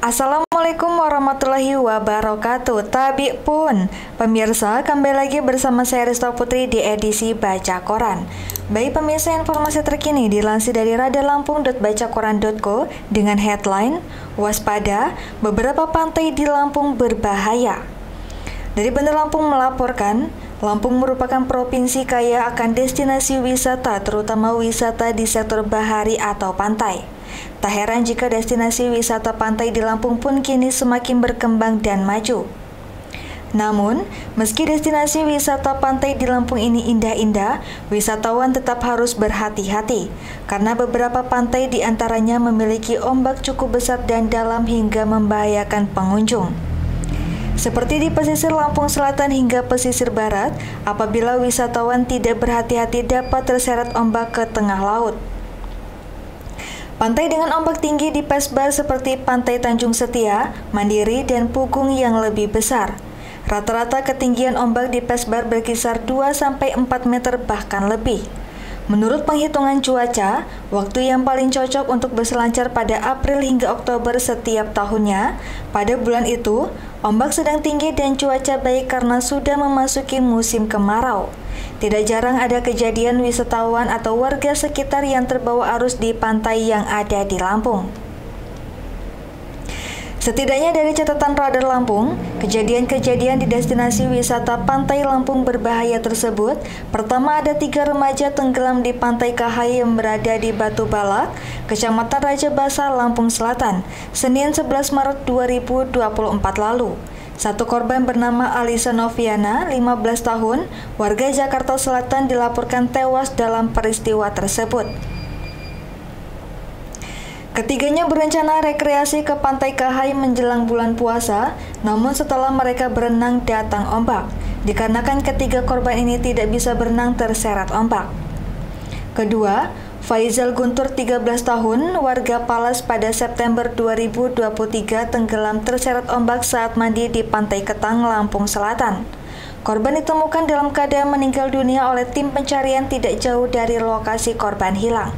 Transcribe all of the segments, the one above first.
Assalamualaikum warahmatullahi wabarakatuh. Tabi pun, pemirsa, kembali lagi bersama saya Risto Putri di edisi Baca Koran. Baik pemirsa, informasi terkini dilansir dari radalampung.bacakoran.co dengan headline Waspada, beberapa pantai di Lampung berbahaya. Dari Bandar Lampung melaporkan, Lampung merupakan provinsi kaya akan destinasi wisata, terutama wisata di sektor bahari atau pantai. Tak heran jika destinasi wisata pantai di Lampung pun kini semakin berkembang dan maju. Namun, meski destinasi wisata pantai di Lampung ini indah-indah, wisatawan tetap harus berhati-hati, karena beberapa pantai di antaranya memiliki ombak cukup besar dan dalam hingga membahayakan pengunjung. Seperti di pesisir Lampung Selatan hingga pesisir Barat, apabila wisatawan tidak berhati-hati dapat terseret ombak ke tengah laut. Pantai dengan ombak tinggi di Pesbar seperti Pantai Tanjung Setia, Mandiri, dan Pugung yang lebih besar. Rata-rata ketinggian ombak di Pesbar berkisar 2-4 meter bahkan lebih. Menurut penghitungan cuaca, waktu yang paling cocok untuk berselancar pada April hingga Oktober setiap tahunnya. Pada bulan itu, ombak sedang tinggi dan cuaca baik karena sudah memasuki musim kemarau. Tidak jarang ada kejadian wisatawan atau warga sekitar yang terbawa arus di pantai yang ada di Lampung. Setidaknya dari catatan Radar Lampung, kejadian-kejadian di destinasi wisata Pantai Lampung berbahaya tersebut, pertama ada 3 remaja tenggelam di Pantai Kahai yang berada di Batu Balak, Kecamatan Raja Basa, Lampung Selatan, Senin 11 Maret 2024 lalu. Satu korban bernama Alisa Noviana, 15 tahun, warga Jakarta Selatan dilaporkan tewas dalam peristiwa tersebut. Ketiganya berencana rekreasi ke Pantai Kahai menjelang bulan puasa, namun setelah mereka berenang datang ombak. Dikarenakan ketiga korban ini tidak bisa berenang terseret ombak. Kedua, Faizal Guntur 13 tahun, warga Palas pada September 2023 tenggelam terseret ombak saat mandi di Pantai Ketang, Lampung Selatan. Korban ditemukan dalam keadaan meninggal dunia oleh tim pencarian tidak jauh dari lokasi korban hilang.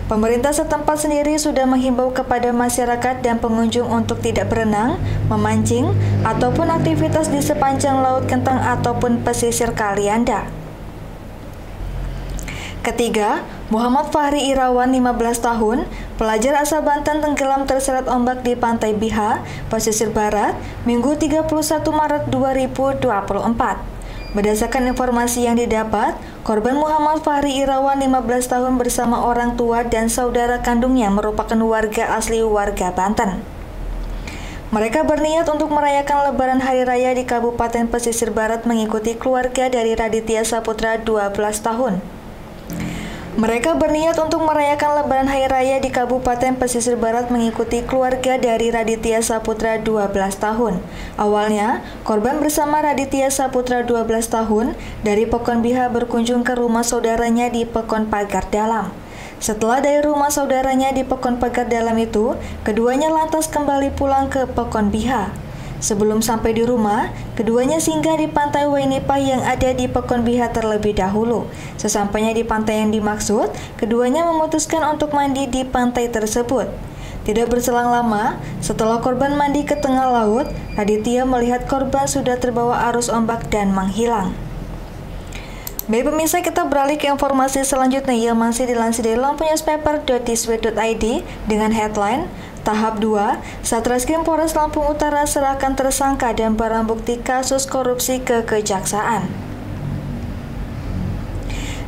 Pemerintah setempat sendiri sudah menghimbau kepada masyarakat dan pengunjung untuk tidak berenang, memancing, ataupun aktivitas di sepanjang Laut Kentang ataupun pesisir Kalianda. Ketiga, Muhammad Fahri Irawan 15 tahun, pelajar asal Banten tenggelam terseret ombak di Pantai Biha, pesisir Barat, Minggu 31 Maret 2024. Berdasarkan informasi yang didapat, korban Muhammad Fahri Irawan 15 tahun bersama orang tua dan saudara kandungnya merupakan warga asli warga Banten. Mereka berniat untuk merayakan Lebaran Hari Raya di Kabupaten Pesisir Barat mengikuti keluarga dari Raditya Saputra 12 tahun. Mereka berniat untuk merayakan Lebaran Hari Raya di Kabupaten Pesisir Barat mengikuti keluarga dari Raditya Saputra 12 tahun. Awalnya, korban bersama Raditya Saputra 12 tahun dari Pekon Biha berkunjung ke rumah saudaranya di Pekon Pagar Dalam. Setelah dari rumah saudaranya di Pekon Pagar Dalam itu, keduanya lantas kembali pulang ke Pekon Biha. Sebelum sampai di rumah, keduanya singgah di Pantai Wainipa yang ada di Pekon Biha terlebih dahulu. Sesampainya di pantai yang dimaksud, keduanya memutuskan untuk mandi di pantai tersebut. Tidak berselang lama, setelah korban mandi ke tengah laut, Raditya melihat korban sudah terbawa arus ombak dan menghilang. Baik pemirsa, kita beralih ke informasi selanjutnya yang masih dilansir dari lampung.newspaper.isw.id dengan headline Tahap 2, Satreskrim Polres Lampung Utara serahkan tersangka dan barang bukti kasus korupsi ke Kejaksaan.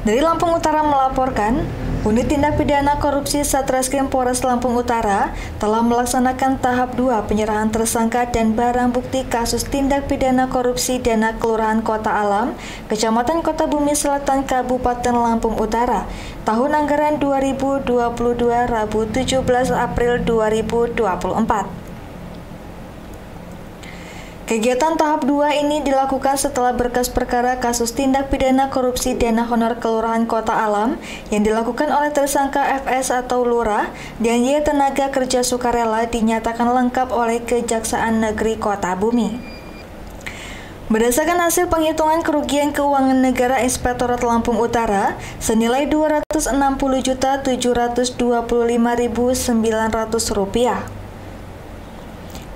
Dari Lampung Utara melaporkan, Unit Tindak Pidana Korupsi Satreskrim Polres Lampung Utara telah melaksanakan tahap 2 penyerahan tersangka dan barang bukti kasus tindak pidana korupsi dana Kelurahan Kota Alam, Kecamatan Kota Bumi Selatan, Kabupaten Lampung Utara, tahun anggaran 2022 Rabu 17 April 2024. Kegiatan tahap 2 ini dilakukan setelah berkas perkara kasus tindak pidana korupsi dana honor Kelurahan Kota Alam yang dilakukan oleh tersangka FS atau Lurah dan Y tenaga kerja sukarela dinyatakan lengkap oleh Kejaksaan Negeri Kota Bumi. Berdasarkan hasil penghitungan kerugian keuangan negara Inspektorat Lampung Utara senilai Rp260.725.900.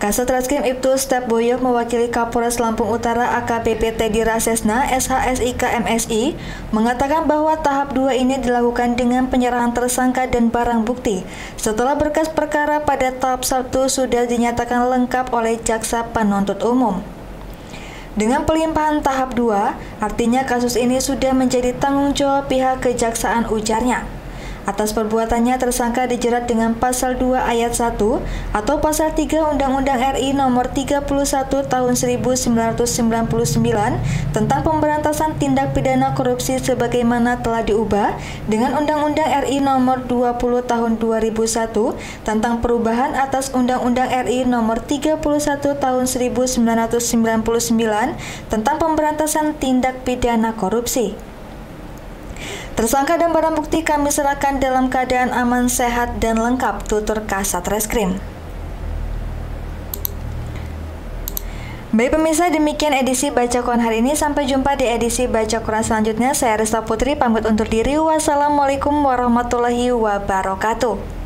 Kasat Reskrim Ibtu Step Boyo mewakili Kapolres Lampung Utara AKBP Teddy Rasesna SHSIK MSI mengatakan bahwa tahap 2 ini dilakukan dengan penyerahan tersangka dan barang bukti setelah berkas perkara pada tahap 1 sudah dinyatakan lengkap oleh jaksa penuntut umum. Dengan pelimpahan tahap 2, artinya kasus ini sudah menjadi tanggung jawab pihak kejaksaan, ujarnya. Atas perbuatannya tersangka dijerat dengan pasal 2 ayat 1 atau pasal 3 Undang-Undang RI nomor 31 tahun 1999 tentang pemberantasan tindak pidana korupsi sebagaimana telah diubah dengan Undang-Undang RI nomor 20 tahun 2001 tentang perubahan atas Undang-Undang RI nomor 31 tahun 1999 tentang pemberantasan tindak pidana korupsi. Tersangka dan barang bukti kami serahkan dalam keadaan aman, sehat, dan lengkap, tutur Kasat Reskrim. Baik pemirsa, demikian edisi Baca Quran hari ini. Sampai jumpa di edisi Baca Quran selanjutnya. Saya Resta Putri pamit undur diri. Wassalamualaikum warahmatullahi wabarakatuh.